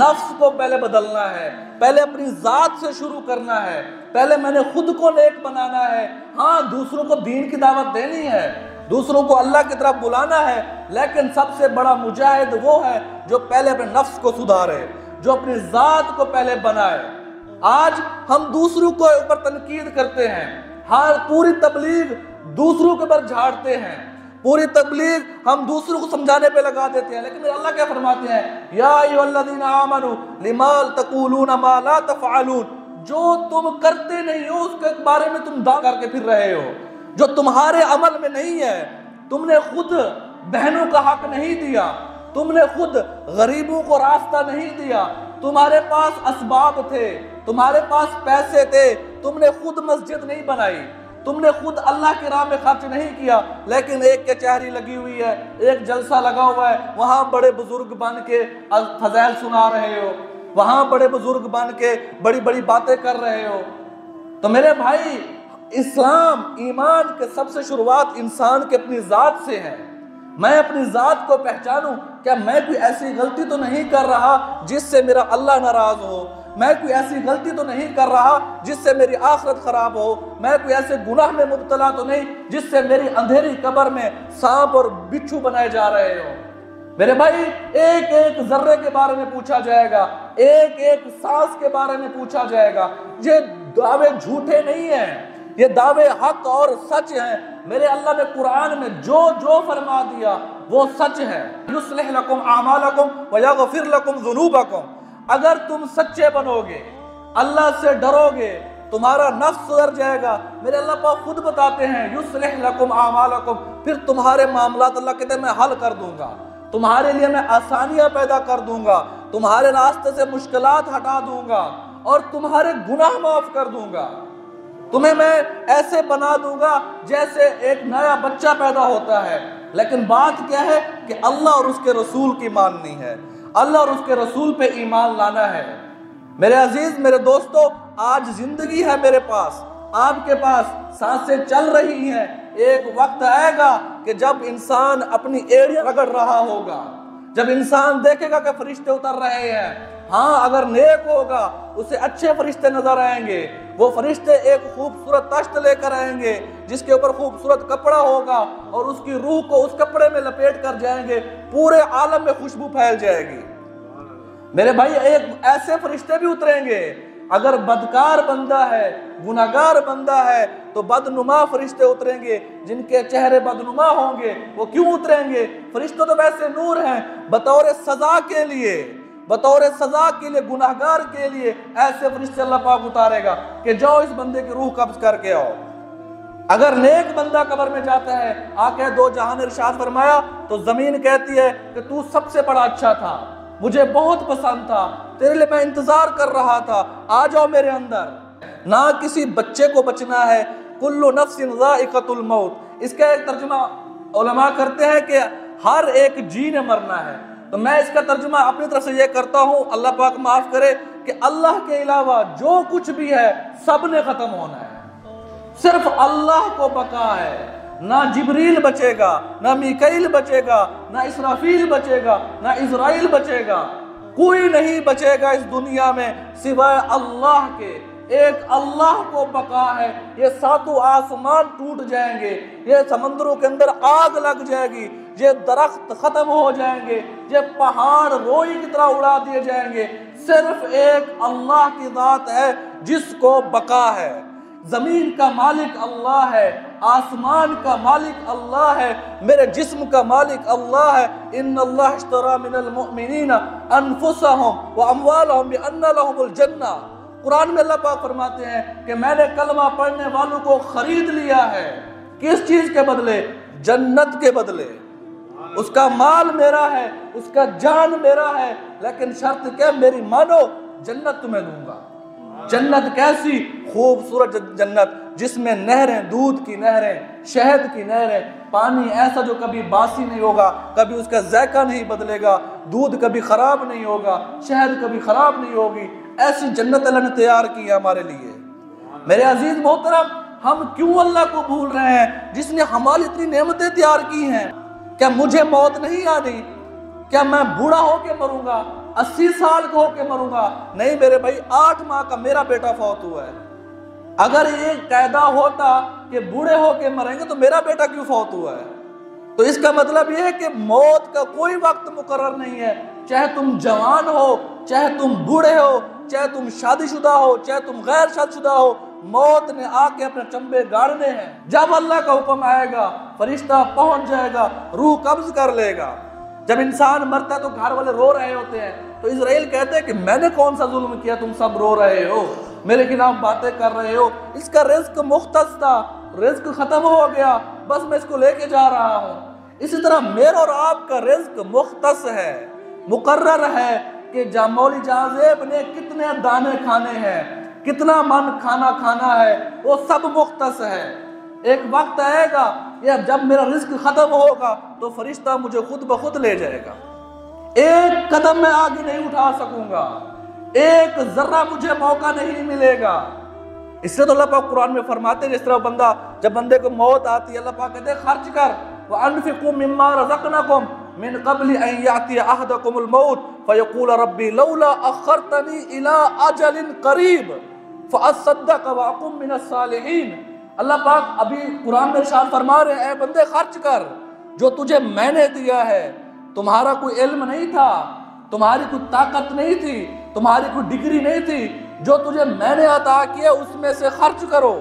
नफ्स को पहले बदलना है, पहले अपनी जात से शुरू करना है, पहले मैंने खुद को नेक बनाना है। हाँ, दूसरों को दीन की दावत देनी है, दूसरों को अल्लाह की तरफ बुलाना है, लेकिन सबसे बड़ा मुजाहिद वो है जो पहले अपने नफ्स को सुधारे, जो अपनी जात को पहले बनाए। आज हम दूसरों को ऊपर तनकीद करते हैं, हर पूरी तबलीग दूसरों के ऊपर झाड़ते हैं, पूरी तबलीग हम दूसरों को समझाने पे लगा देते हैं। लेकिन अल्लाह क्या फरमाते हैं, या अय्युहल्लज़ीना आमनू लिमा तक़ूलूना मा ला तफ़अलून, जो तुम करते नहीं हो उसके बारे में तुम दावा करके फिर रहे हो, जो तुम्हारे अमल में नहीं है। तुमने खुद बहनों का हक नहीं दिया, तुमने खुद गरीबों को रास्ता नहीं दिया, तुम्हारे पास असबाब थे, तुम्हारे पास पैसे थे, तुमने खुद मस्जिद नहीं बनाई, तुमने खुद अल्लाह की राह में खर्च नहीं किया, लेकिन एक कचहरी लगी हुई है, एक जलसा लगा हुआ है, वहां बड़े बुजुर्ग बन के फज़ैल सुना रहे हो, वहां बड़े बुजुर्ग बन के बड़ी बड़ी बातें कर रहे हो। तो मेरे भाई, इस्लाम ईमान के सबसे शुरुआत इंसान के अपनी जात से है। मैं अपनी जात को पहचानूं, क्या मैं कोई ऐसी गलती तो नहीं कर रहा जिससे मेरा अल्लाह नाराज हो, मैं कोई ऐसी गलती तो नहीं कर रहा जिससे मेरी आखिरत खराब हो, मैं कोई ऐसे गुनाह में मुब्तला तो नहीं जिससे मेरी अंधेरी कब्र में सांप और बिच्छू बनाए जा रहे हो। मेरे भाई, एक एक जर्रे के बारे में पूछा जाएगा, एक एक सांस के बारे में पूछा जाएगा। ये दावे झूठे नहीं हैं, ये दावे हक और सच हैं। मेरे अल्लाह ने कुरान में जो जो फरमा दिया वो सच है। युस्लिह लकुम आमालकुम व यगफिर लकुम ज़ुनूबकुम, अगर तुम सच्चे बनोगे, अल्लाह से डरोगे, तुम्हारा नफ्स सुधर जाएगा। मेरे अल्लाह पाक खुद बताते हैं, युस्लिह लकुम आमालकुम, फिर तुम्हारे मामलात अल्लाह कहते हैं मैं हल कर दूंगा, तुम्हारे लिए मैं आसानियां पैदा कर दूंगा, तुम्हारे रास्ते से मुश्किलात हटा दूंगा और तुम्हारे गुनाह माफ कर दूंगा। तुम्हें मैं ऐसे बना दूंगा जैसे एक नया बच्चा पैदा होता है। लेकिन बात क्या है कि अल्लाह और उसके रसूल की माननी है, अल्लाह और उसके रसूल पे ईमान लाना है। मेरे अजीज, मेरे दोस्तों, आज जिंदगी है मेरे पास, आपके पास सांसें चल रही हैं। एक वक्त आएगा कि जब इंसान अपनी एड़ियां रगड़ रहा होगा, जब इंसान देखेगा कि फरिश्ते उतर रहे हैं। हाँ, अगर नेक होगा उसे अच्छे फरिश्ते नजर आएंगे, वो फरिश्ते एक खूबसूरत तश्त लेकर आएंगे जिसके ऊपर खूबसूरत कपड़ा होगा और उसकी रूह को उस कपड़े में लपेट कर जाएंगे, पूरे आलम में खुशबू फैल जाएगी। मेरे भाई, एक ऐसे फरिश्ते भी उतरेंगे, अगर बदकार बंदा है, गुनाहगार बंदा है, तो बदनुमा फरिश्ते उतरेंगे, जिनके चेहरे बदनुमा होंगे। वो क्यों उतरेंगे? फरिश्ते तो वैसे नूर हैं, बतौर सजा के लिए, बतौर सजा के लिए, गुनाहगार के लिए ऐसे फरिश्ते अल्लाह पाक उतारेगा कि जाओ इस बंदे की रूह कब्ज करके आओ। अगर नेक बंदा कब्र में जाता है, आके दो जहां ने इरशाद फरमाया, तो जमीन कहती है कि तू सबसे बड़ा अच्छा था, मुझे बहुत पसंद था, तेरे लिए मैं इंतजार कर रहा था, आ जाओ मेरे अंदर। ना किसी बच्चे को बचना है, कुल्लु नफ्सिन ज़ाइक़तुल मौत। इसका एक तर्जुमा उलमा करते हैं कि हर एक जी ने मरना है। तो मैं इसका तर्जुमा अपनी तरफ से ये करता हूँ, अल्लाह पाक माफ करे, कि अल्लाह के अलावा जो कुछ भी है सब ने खत्म होना है, सिर्फ अल्लाह को बका है। ना जिब्रील बचेगा, ना मीकाईल बचेगा, ना इसराफील बचेगा, ना इज़राइल बचेगा, कोई नहीं बचेगा इस दुनिया में सिवाय अल्लाह के। एक अल्लाह को बका है। ये सातों आसमान टूट जाएंगे, ये समंदरों के अंदर आग लग जाएगी, ये दरख्त खत्म हो जाएंगे, ये पहाड़ रोई की तरह उड़ा दिए जाएंगे। सिर्फ एक अल्लाह की जात है जिसको बका है। जमीन का मालिक अल्लाह है, आसमान का मालिक अल्लाह है, मेरे जिस्म का मालिक अल्लाह है। इन्नल्लाह इश्तरा मिनल मुअमिनीना अनफुसहुम व अमवालहुम बिअन्ना लहुमुल जन्ना। कुरान में अल्लाह पाक फरमाते हैं कि मैंने कलमा पढ़ने वालों को खरीद लिया है। किस चीज के बदले? जन्नत के बदले। उसका माल मेरा है, उसका जान मेरा है, लेकिन शर्त क्या? मेरी मानो, जन्नत तुम्हें दूंगा। जन्नत कैसी? खूबसूरत जन्नत जिसमें नहरें, दूध की नहरें, शहद की नहरें, पानी ऐसा जो कभी बासी नहीं होगा, कभी उसका जायका नहीं बदलेगा, दूध कभी खराब नहीं होगा, शहद कभी खराब नहीं होगी। ऐसी जन्नत अल्लाह ने तैयार की है हमारे लिए। मेरे अजीज मोहतरम, हम क्यों अल्लाह को भूल रहे हैं जिसने हमारी इतनी नेमतें तैयार की हैं? क्या मुझे मौत नहीं आनी? क्या मैं बूढ़ा होके मरूंगा? 80 साल का होके मरूंगा। नहीं मेरे भाई, 8 माह का मेरा बेटा फौत हुआ है। अगर ये कायदा होता कि बूढ़े होके मरेंगे तो मेरा बेटा क्यों फौत हुआ है? तो इसका मतलब यह है कि मौत का कोई वक्त मुकर्रर नहीं है। चाहे तुम जवान हो, चाहे तुम बूढ़े हो, चाहे तुम शादीशुदा हो, चाहे तुम गैर शादीशुदा हो, मौत ने आके अपने चंबे गाड़ने हैं। जब अल्लाह का हुक्म आएगा, फरिश्ता पहुंच जाएगा, रूह कब्ज कर लेगा। जब इंसान मरता है तो घर वाले रो रहे होते हैं, तो इजराइल कहते हैं कि मैंने कौन सा जुल्म किया, तुम सब रो रहे हो, मेरे खिलाफ बातें कर रहे हो। इसका रिज्क मुख्तस था, रिज्क खत्म हो गया, बस मैं इसको लेके जा रहा हूँ। इसी तरह मेरा और आपका रिज्क मुख्तस है, मुकर्रर है कि मौली जहाज़ेब ने कितने दाने खाने हैं, कितना मन खाना खाना है, वो सब मुख्तस है। एक वक्त आएगा या जब मेरा रिज्क खत्म होगा तो फरिश्ता मुझे खुद ब खुद ले जाएगा। एक कदम मैं आगे नहीं उठा सकूंगा, एक जर्रा मुझे मौका नहीं मिलेगा। इसलिए तो अल्लाह पाक कुरान में फरमाते हैं, जिस तरह बंदा जब बंदे को मौत आती है, अल्लाह पाक कहते हैं खर्च कर, व अनफिकू मिम्मा रज़क़नाकुम मिन क़ब्लि अन यातिय अहदकुमुल मौत फयक़ूल रब्बी लौला अख़रतनी इला अजलिन क़रीब फ़अस्सद्दक़ व अकुम मिनस सालिहीन। अल्लाह पाक अभी कुरान में इरशाद फरमा रहे हैं, बंदे खर्च कर, जो तुझे मैंने दिया है। तुम्हारा कोई इल्म नहीं था, तुम्हारी कोई ताकत नहीं थी, तुम्हारी कोई डिग्री नहीं थी, जो तुझे मैंने अता किया उसमें से खर्च करो।